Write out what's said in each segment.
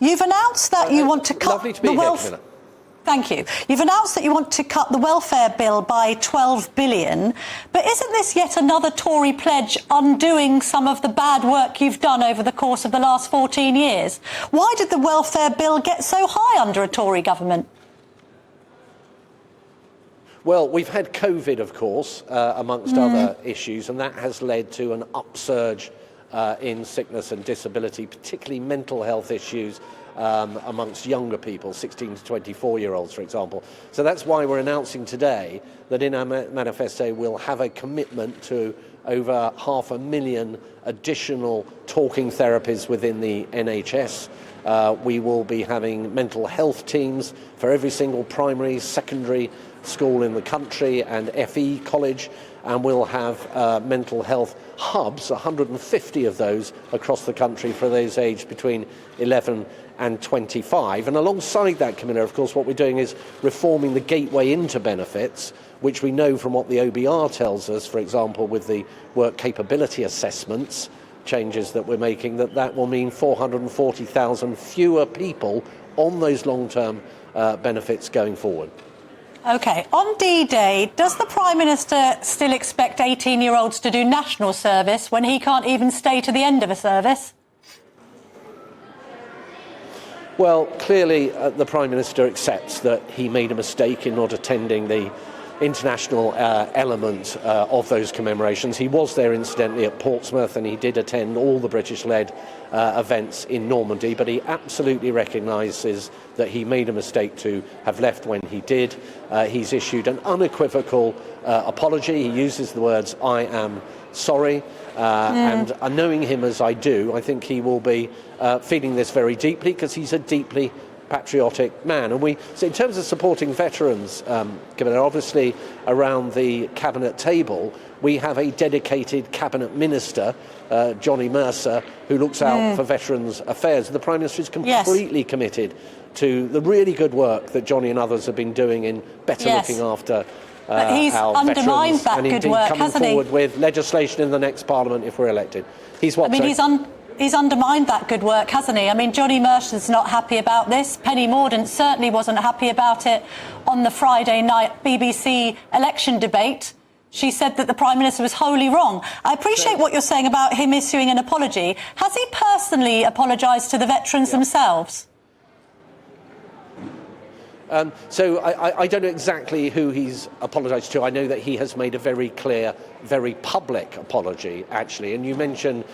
You've announced that you want to cut lovely to be the here, Thank you. You've announced that you want to cut the welfare bill by 12 billion, but isn't this yet another Tory pledge undoing some of the bad work you've done over the course of the last 14 years? Why did the welfare bill get so high under a Tory government? Well, we've had COVID, of course, amongst other issues, and that has led to an upsurge in sickness and disability, particularly mental health issues amongst younger people, 16 to 24-year-olds, for example. So that's why we're announcing today that in our manifesto we'll have a commitment to over 500,000 additional talking therapies within the NHS. We will be having mental health teams for every single primary, secondary school in the country and FE college, and we'll have mental health hubs, 150 of those across the country for those aged between 11 and 25. And alongside that, Camilla, of course, what we're doing is reforming the gateway into benefits, which we know from what the OBR tells us, for example, with the work capability assessments changes that we're making, that will mean 440,000 fewer people on those long-term benefits going forward. OK, on D-Day, does the Prime Minister still expect 18-year-olds to do national service when he can't even stay to the end of a service? Well, clearly the Prime Minister accepts that he made a mistake in not attending the international element of those commemorations. He was there incidentally at Portsmouth, and he did attend all the British-led events in Normandy, but he absolutely recognises that he made a mistake to have left when he did. He's issued an unequivocal apology. He uses the words, "I am sorry," and knowing him as I do, I think he will be feeling this very deeply, because he's a deeply patriotic man. And so in terms of supporting veterans, obviously around the cabinet table we have a dedicated cabinet minister, Johnny Mercer, who looks out for veterans affairs. The Prime Minister is completely committed to the really good work that Johnny and others have been doing in better looking after but he's our undermined veterans, that and good indeed work, coming hasn't forward he? with legislation in the next Parliament if we're elected. He's what? I mean, he's undermined that good work, hasn't he? I mean, Johnny Mercer's not happy about this. Penny Mordaunt certainly wasn't happy about it on the Friday night BBC election debate. She said that the Prime Minister was wholly wrong. I appreciate what you're saying about him issuing an apology. Has he personally apologised to the veterans themselves? So I don't know exactly who he's apologised to. I know that he has made a very clear, very public apology, actually. And you mentioned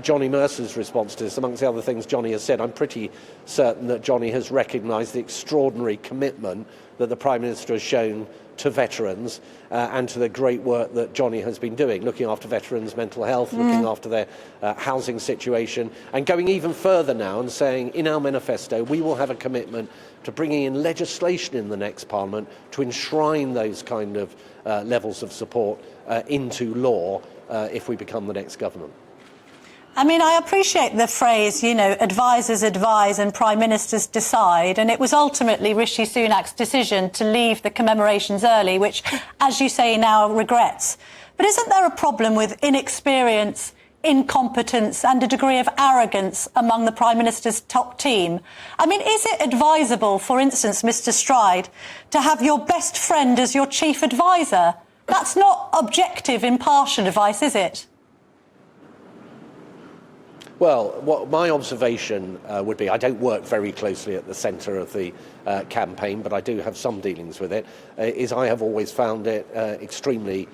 Johnny Mercer's response to this. Amongst the other things Johnny has said, I'm pretty certain that Johnny has recognised the extraordinary commitment that the Prime Minister has shown to veterans and to the great work that Johnny has been doing, looking after veterans' mental health, looking after their housing situation, and going even further now and saying in our manifesto we will have a commitment to bringing in legislation in the next Parliament to enshrine those kind of levels of support into law if we become the next government. I mean, I appreciate the phrase, you know, advisers advise and prime ministers decide, and it was ultimately Rishi Sunak's decision to leave the commemorations early, which, as you say, now regrets. But isn't there a problem with inexperience, incompetence and a degree of arrogance among the Prime Minister's top team? I mean, is it advisable, for instance, Mr. Stride, to have your best friend as your chief advisor? That's not objective, impartial advice, is it? Well, what my observation would be, I don't work very closely at the centre of the campaign, but I do have some dealings with it, is I have always found it extremely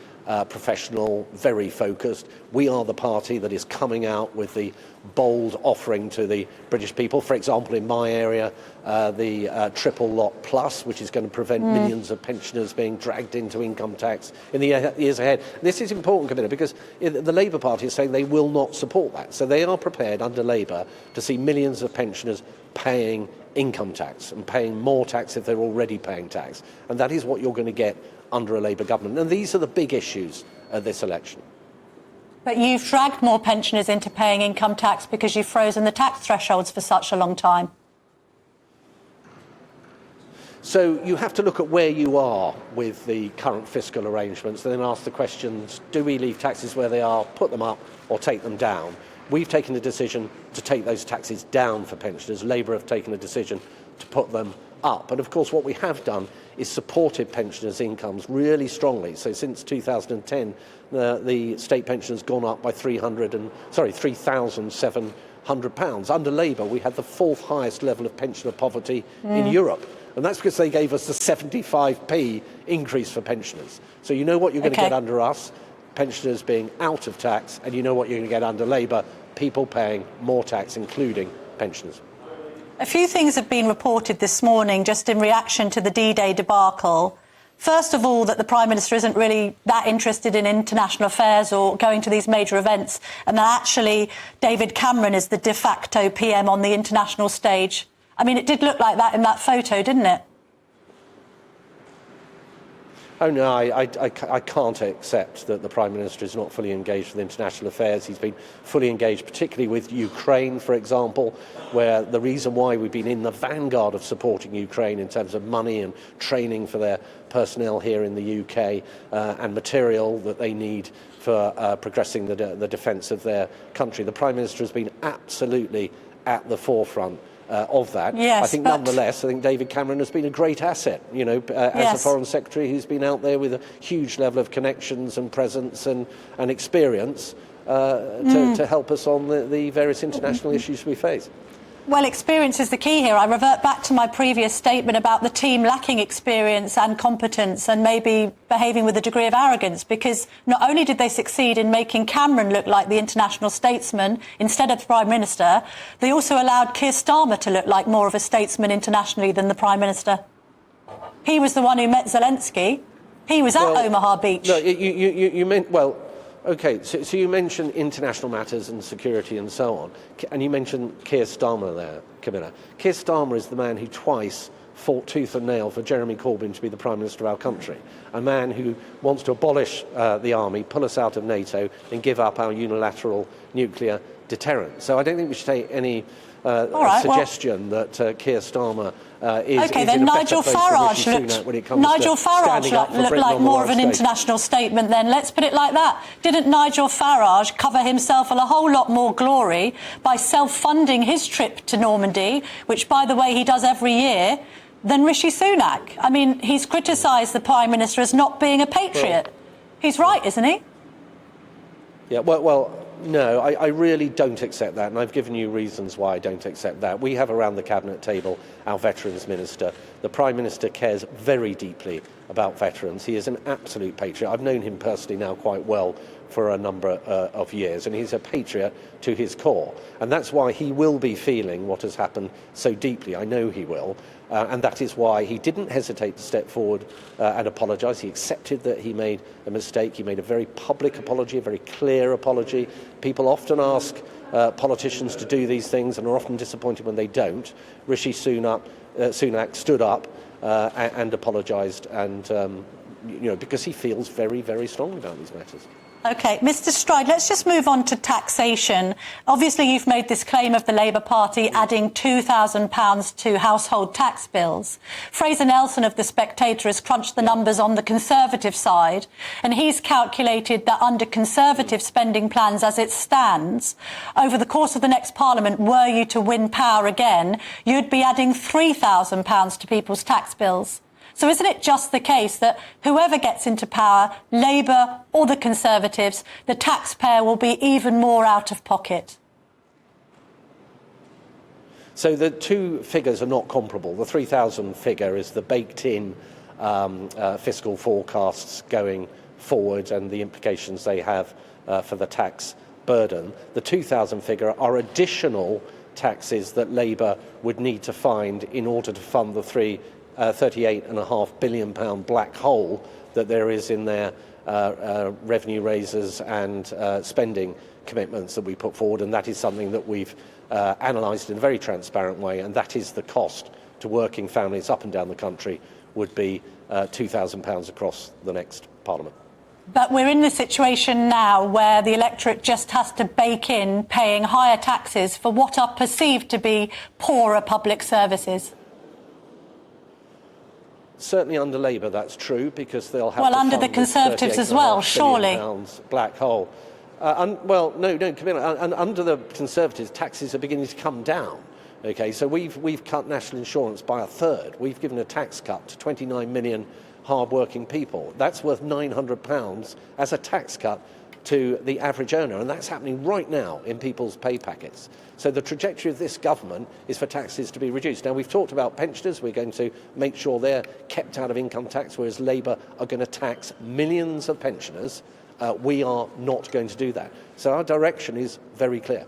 professional, very focused. We are the party that is coming out with the bold offering to the British people. For example, in my area, the triple lot plus, which is going to prevent millions of pensioners being dragged into income tax in the years ahead. This is important, Camilla, because the Labour Party is saying they will not support that. So they are prepared under Labour to see millions of pensioners paying income tax and paying more tax if they're already paying tax. And that is what you're going to get under a Labour government. And these are the big issues of this election. But you've dragged more pensioners into paying income tax because you've frozen the tax thresholds for such a long time. So you have to look at where you are with the current fiscal arrangements and then ask the questions, do we leave taxes where they are, put them up or take them down? We've taken a decision to take those taxes down for pensioners. Labour have taken a decision to put them up. And of course, what we have done is supported pensioners' incomes really strongly. So since 2010, the state pension has gone up by £3,700. Under Labour, we had the fourth highest level of pensioner poverty in Europe. And that's because they gave us the 75p increase for pensioners. So you know what you're going to get under us, pensioners being out of tax, and you know what you're going to get under Labour, people paying more tax, including pensioners. A few things have been reported this morning just in reaction to the D-Day debacle. First of all, that the Prime Minister isn't really that interested in international affairs or going to these major events, and that actually David Cameron is the de facto PM on the international stage. I mean, it did look like that in that photo, didn't it? Oh, no, I can't accept that the Prime Minister is not fully engaged with international affairs. He's been fully engaged, particularly with Ukraine, for example, where the reason why we've been in the vanguard of supporting Ukraine in terms of money and training for their personnel here in the UK and material that they need for progressing the defence of their country. The Prime Minister has been absolutely at the forefront of that. Yes, I think nonetheless, I think David Cameron has been a great asset, as a Foreign Secretary who's been out there with a huge level of connections and presence and experience to help us on the various international issues we face. Well, experience is the key here. I revert back to my previous statement about the team lacking experience and competence and maybe behaving with a degree of arrogance, because not only did they succeed in making Cameron look like the international statesman instead of the Prime Minister, they also allowed Keir Starmer to look like more of a statesman internationally than the Prime Minister. He was the one who met Zelensky. He was at Omaha Beach. No, you meant, well, OK, so you mentioned international matters and security and so on, and you mentioned Keir Starmer there, Camilla. Keir Starmer is the man who twice fought tooth and nail for Jeremy Corbyn to be the Prime Minister of our country, a man who wants to abolish the army, pull us out of NATO and give up our unilateral nuclear deterrent. So I don't think we should take any suggestion that Keir Starmer is OK, in then a Nigel better place Farage than Rishi Sunak when it comes Nigel to Farage standing up for looked Britain like on the more of an world stage. international statement then. Let's put it like that. Didn't Nigel Farage cover himself in a whole lot more glory by self-funding his trip to Normandy, which, by the way, he does every year, than Rishi Sunak? I mean, he's criticised the Prime Minister as not being a patriot. He's right, isn't he? Yeah, well, no, I really don't accept that, and I've given you reasons why I don't accept that. We have around the Cabinet table our Veterans Minister. The Prime Minister cares very deeply about veterans. He is an absolute patriot. I've known him personally now quite well for a number of years, and he's a patriot to his core. And that's why he will be feeling what has happened so deeply. I know he will. And that is why he didn't hesitate to step forward and apologise. He accepted that he made a mistake. He made a very public apology, a very clear apology. People often ask politicians to do these things and are often disappointed when they don't. Rishi Sunak stood up and apologised, and because he feels very, very strongly about these matters. OK, Mr Stride, let's just move on to taxation. Obviously, you've made this claim of the Labour Party adding £2,000 to household tax bills. Fraser Nelson of The Spectator has crunched the numbers on the Conservative side, and he's calculated that under Conservative spending plans as it stands, over the course of the next Parliament, were you to win power again, you'd be adding £3,000 to people's tax bills. So isn't it just the case that whoever gets into power, Labour or the Conservatives, the taxpayer will be even more out of pocket? So the two figures are not comparable. The 3,000 figure is the baked-in fiscal forecasts going forward and the implications they have for the tax burden. The 2,000 figure are additional taxes that Labour would need to find in order to fund the £38.5 billion black hole that there is in their revenue raises and spending commitments that we put forward, and that is something that we've analysed in a very transparent way, and that is the cost to working families up and down the country would be £2,000 across the next Parliament. But we're in the situation now where the electorate just has to bake in paying higher taxes for what are perceived to be poorer public services. Certainly under Labour, that's true, because they'll have to under fund the Conservatives as well, surely. Black hole. Well, no, Camilla. Under the Conservatives, taxes are beginning to come down. Okay, so we've cut national insurance by a third. We've given a tax cut to 29 million hard-working people. That's worth £900 as a tax cut to the average earner, and that's happening right now in people's pay packets. So the trajectory of this government is for taxes to be reduced. Now, we've talked about pensioners. We're going to make sure they're kept out of income tax, whereas Labour are going to tax millions of pensioners. We are not going to do that. So our direction is very clear.